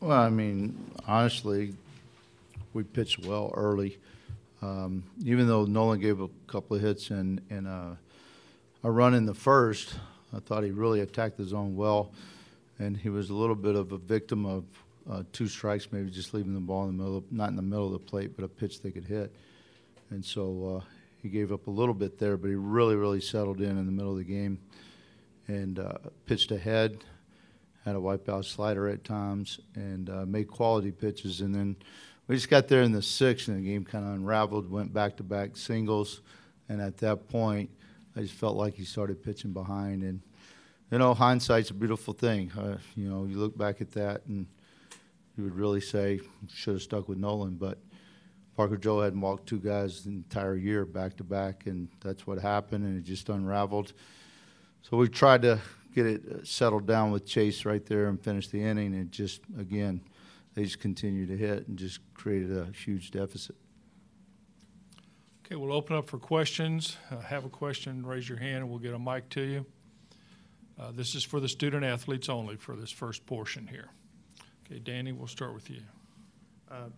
Well, I mean, honestly, we pitched well early. Even though Nolan gave a couple of hits and a run in the first, I thought he really attacked the zone well, and he was a little bit of a victim of two strikes, maybe just leaving the ball in the middle, not in the middle of the plate, but a pitch they could hit. And so he gave up a little bit there, but he really, really settled in the middle of the game and pitched ahead, had a wipeout slider at times, and made quality pitches. And then we just got there in the sixth, and the game kind of unraveled, went back-to-back singles. And at that point, I just felt like he started pitching behind. And, you know, hindsight's a beautiful thing. You know, you look back at that, and you would really say should have stuck with Nolan. But Parker Joe hadn't walked two guys the entire year back-to-back, and that's what happened, and it just unraveled. So we tried to get it settled down with Chase right there and finish the inning, and just, again, they just continued to hit and just created a huge deficit. Okay, we'll open up for questions. Have a question, raise your hand, and we'll get a mic to you. This is for the student athletes only for this first portion here. Okay, Danny, we'll start with you.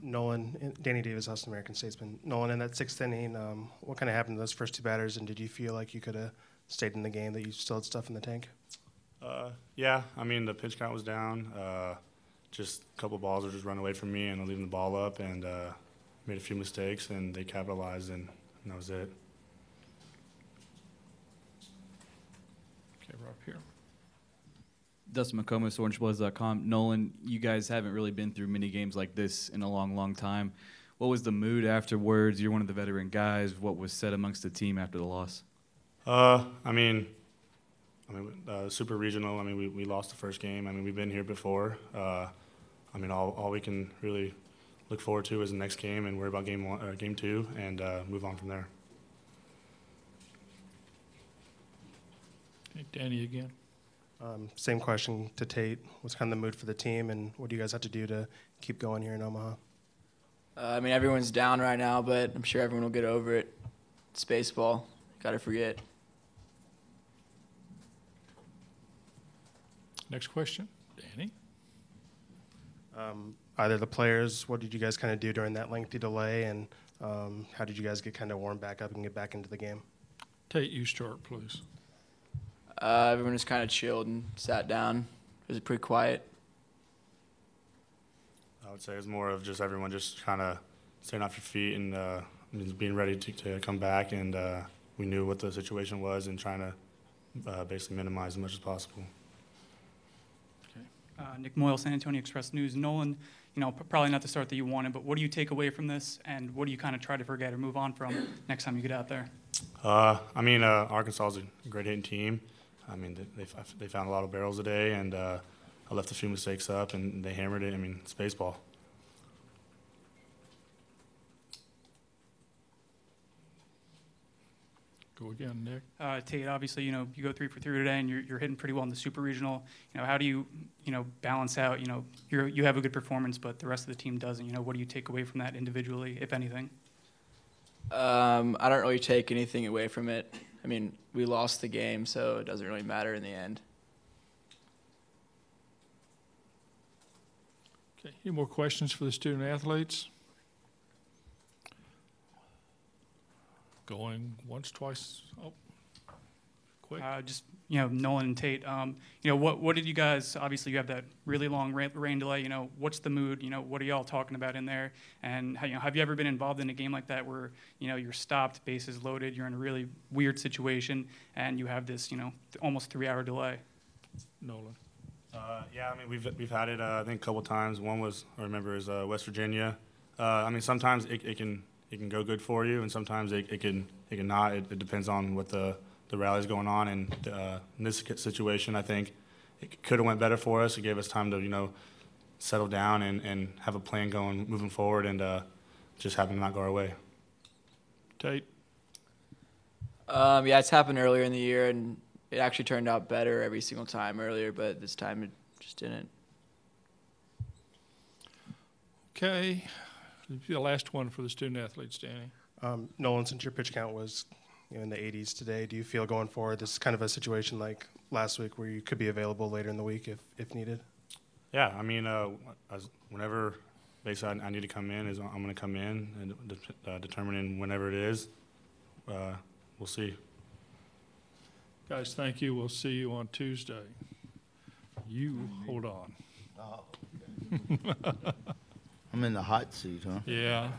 Nolan, Danny Davis, Austin American Statesman. Nolan, in that sixth inning, what kind of happened to those first two batters, and did you feel like you could have stayed in the game, that you still had stuff in the tank? Yeah, I mean, the pitch count was down. Just a couple balls were just running away from me, and I leaving the ball up, and made a few mistakes, and they capitalized, and that was it. Okay, Rob here. Dustin McComas, OrangeBloods.com. Nolan, you guys haven't really been through many games like this in a long, long time. What was the mood afterwards? You're one of the veteran guys. What was said amongst the team after the loss? I mean, super regional. I mean, we lost the first game. I mean, we've been here before. I mean, all we can really look forward to is the next game and worry about game two, and move on from there. Okay, Danny again. Same question to Tate. What's kind of the mood for the team, and what do you guys have to do to keep going here in Omaha? I mean, everyone's down right now, but I'm sure everyone will get over it. It's baseball. Gotta forget. Next question, Danny. Either the players, what did you guys kind of do during that lengthy delay, and how did you guys get kind of warmed back up and get back into the game? Tate, you start, please. Everyone just kind of chilled and sat down. It was pretty quiet. I would say it was more of just everyone just kind of staying off your feet and just being ready to come back, and we knew what the situation was and trying to basically minimize as much as possible. Nick Moyle, San Antonio Express-News. Nolan, you know, probably not the start that you wanted, but what do you take away from this, and what do you kind of try to forget or move on from next time you get out there? I mean, Arkansas is a great hitting team. I mean, they found a lot of barrels today, and I left a few mistakes up, and they hammered it. I mean, it's baseball. Go again, Nick. Tate, obviously, you know, you go 3 for 3 today, and you're hitting pretty well in the super regional. You know, how do you, balance out, you have a good performance, but the rest of the team doesn't. You know, what do you take away from that individually, if anything? I don't really take anything away from it. I mean, we lost the game, so it doesn't really matter in the end. Okay, any more questions for the student athletes? Going once, twice. Oh, quick. Just, Nolan and Tate, what did you guys, obviously you have that really long rain delay, what's the mood, what are y'all talking about in there? And have you ever been involved in a game like that where, you're stopped, bases loaded, you're in a really weird situation, and you have this, almost 3-hour delay? Nolan. Yeah, I mean, we've had it, I think, a couple times. One was, I remember, is West Virginia. I mean, sometimes it can go good for you, and sometimes it can not. It depends on what the rally's going on. And in this situation, I think it could have went better for us. It gave us time to settle down and have a plan going moving forward, and just happened to not go our way. Tate. Yeah, it's happened earlier in the year, and it actually turned out better every single time earlier, but this time it just didn't. Okay. The last one for the student athletes, Danny. Nolan, since your pitch count was in the 80s today, do you feel going forward this is kind of a situation like last week where you could be available later in the week if needed? Yeah, I mean, whenever basically I need to come in, I'm going to come in and determining whenever it is. We'll see. Guys, thank you. We'll see you on Tuesday. You hold on. I'm in the hot seat, huh? Yeah.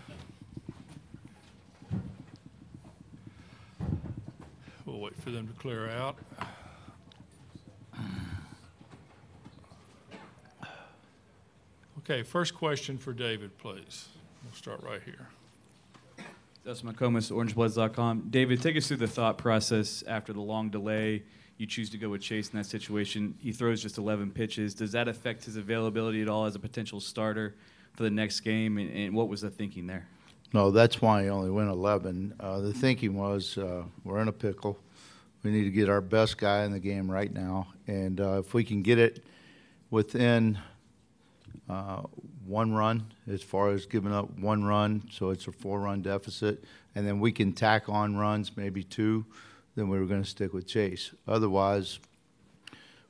We'll wait for them to clear out. Okay, first question for David, please. We'll start right here. Dustin McComas, OrangeBloods.com. David, take us through the thought process after the long delay. You choose to go with Chase in that situation. He throws just 11 pitches. Does that affect his availability at all as a potential starter for the next game? And what was the thinking there? No, that's why he only went 11. The thinking was we're in a pickle. We need to get our best guy in the game right now. And if we can get it within one run, as far as giving up one run, so it's a 4-run deficit, and then we can tack on runs, maybe 2, then we were going to stick with Chase. Otherwise,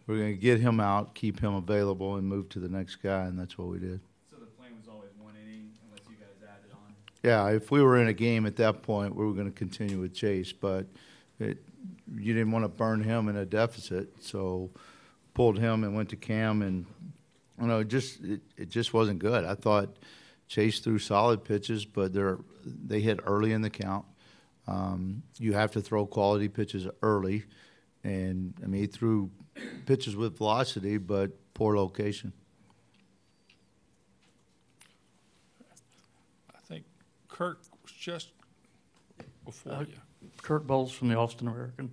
we're going to get him out, keep him available, and move to the next guy, and that's what we did. So the plan was always 1 inning unless you guys added on? Yeah, if we were in a game at that point, we were going to continue with Chase, but you didn't want to burn him in a deficit, so pulled him and went to Cam, and it just wasn't good. I thought Chase threw solid pitches, but they hit early in the count. You have to throw quality pitches early, and I mean he threw pitches with velocity, but poor location. I think Kirk was just before you. Kurt Bowles from the Austin American.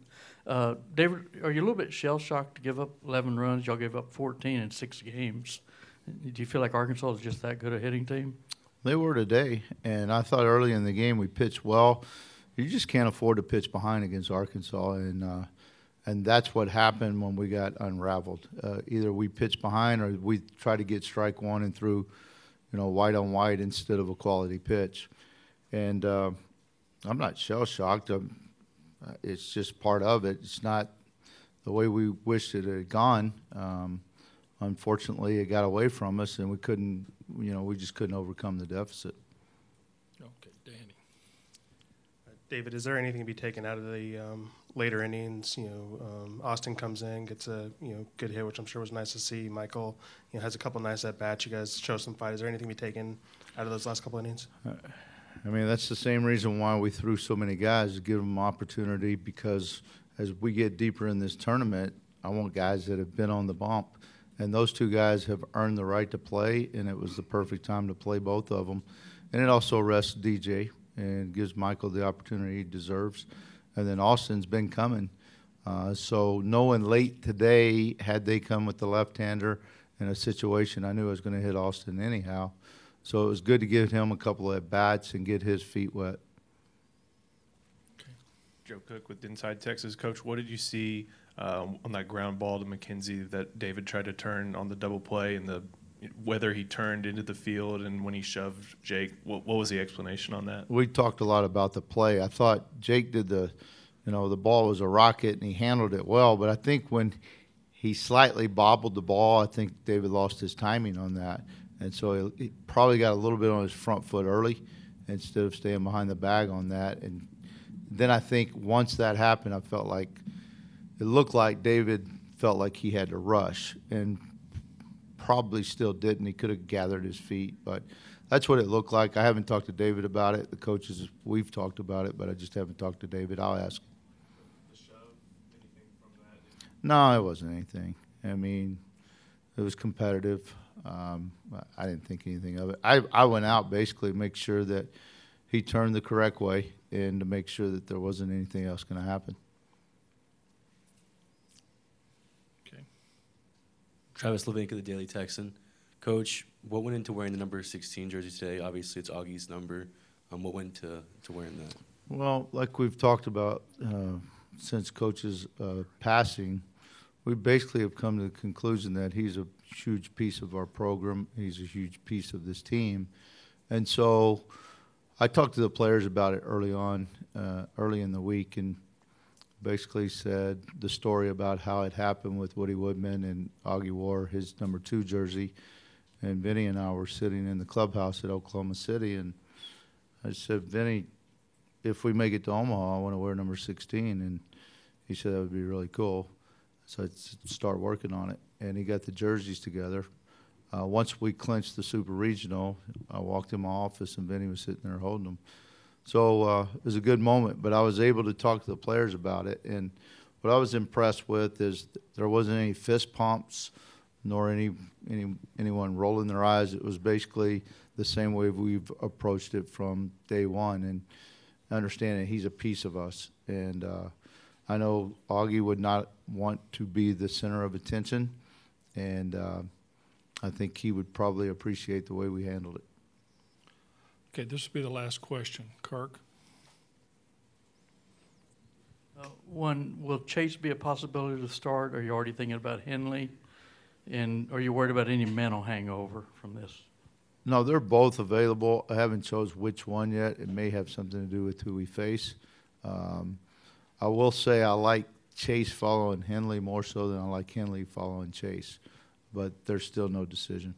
David, are you a little bit shell-shocked to give up 11 runs? Y'all gave up 14 in 6 games. Do you feel like Arkansas is just that good a hitting team? They were today, and I thought early in the game we pitched well. You just can't afford to pitch behind against Arkansas, and that's what happened when we got unraveled. Either we pitched behind or we tried to get strike one and threw, white on white instead of a quality pitch. And I'm not shell-shocked. It's just part of it. It's not the way we wished it had gone. Unfortunately, it got away from us, and we just couldn't overcome the deficit. Okay, Danny. David, is there anything to be taken out of the later innings? Austin comes in, gets a good hit, which I'm sure was nice to see. Michael, has a couple nice at bats. You guys show some fight. Is there anything to be taken out of those last couple innings? I mean, that's the same reason why we threw so many guys, to give them opportunity, because as we get deeper in this tournament, I want guys that have been on the bump. And those 2 guys have earned the right to play, and it was the perfect time to play both of them. And it also rests DJ and gives Michael the opportunity he deserves. And then Austin's been coming. So knowing late today, had they come with the left-hander in a situation, I knew I was going to hit Austin anyhow. So it was good to give him a couple of at-bats and get his feet wet. Joe Cook with Inside Texas. Coach, what did you see on that ground ball to McKenzie that David tried to turn on the double play, and whether he turned into the field and when he shoved Jake? What was the explanation on that? We talked a lot about the play. I thought Jake did the ball was a rocket and he handled it well, but I think when he slightly bobbled the ball, I think David lost his timing on that. And so he probably got a little bit on his front foot early instead of staying behind the bag on that. And then I think once that happened, I felt like it looked like David felt like he had to rush, and probably still didn't. He could have gathered his feet, but that's what it looked like. I haven't talked to David about it. The coaches, we've talked about it, but I just haven't talked to David. I'll ask him. The shove, anything from that? No, it wasn't anything. I mean, it was competitive. I didn't think anything of it. I went out basically to make sure that he turned the correct way and to make sure that there wasn't anything else going to happen. Okay. Travis Levinka, the Daily Texan. Coach, what went into wearing the number 16 jersey today? Obviously, it's Augie's number. What went to wearing that? Well, like we've talked about since Coach's passing, we basically have come to the conclusion that he's a huge piece of our program. He's a huge piece of this team. And so I talked to the players about it early on, early in the week, and basically said the story about how it happened with Woody Woodman, and Augie wore his number 2 jersey, and Vinny and I were sitting in the clubhouse at Oklahoma City, and I said, Vinny, if we make it to Omaha, I want to wear number 16, and he said that would be really cool. So I'd start working on it, and he got the jerseys together. Once we clinched the Super Regional, I walked in my office, and Vinny was sitting there holding them. So it was a good moment, but I was able to talk to the players about it, and what I was impressed with is there wasn't any fist pumps nor anyone rolling their eyes. It was basically the same way we've approached it from day one, and understanding he's a piece of us. And I know Augie would not want to be the center of attention, and I think he would probably appreciate the way we handled it. Okay, this will be the last question. Kirk? One, will Chase be a possibility to start? Are you already thinking about Henley? And are you worried about any mental hangover from this? No, they're both available. I haven't chose which one yet. It may have something to do with who we face. I will say I like Chase following Henley more so than I like Henley following Chase, but there's still no decision.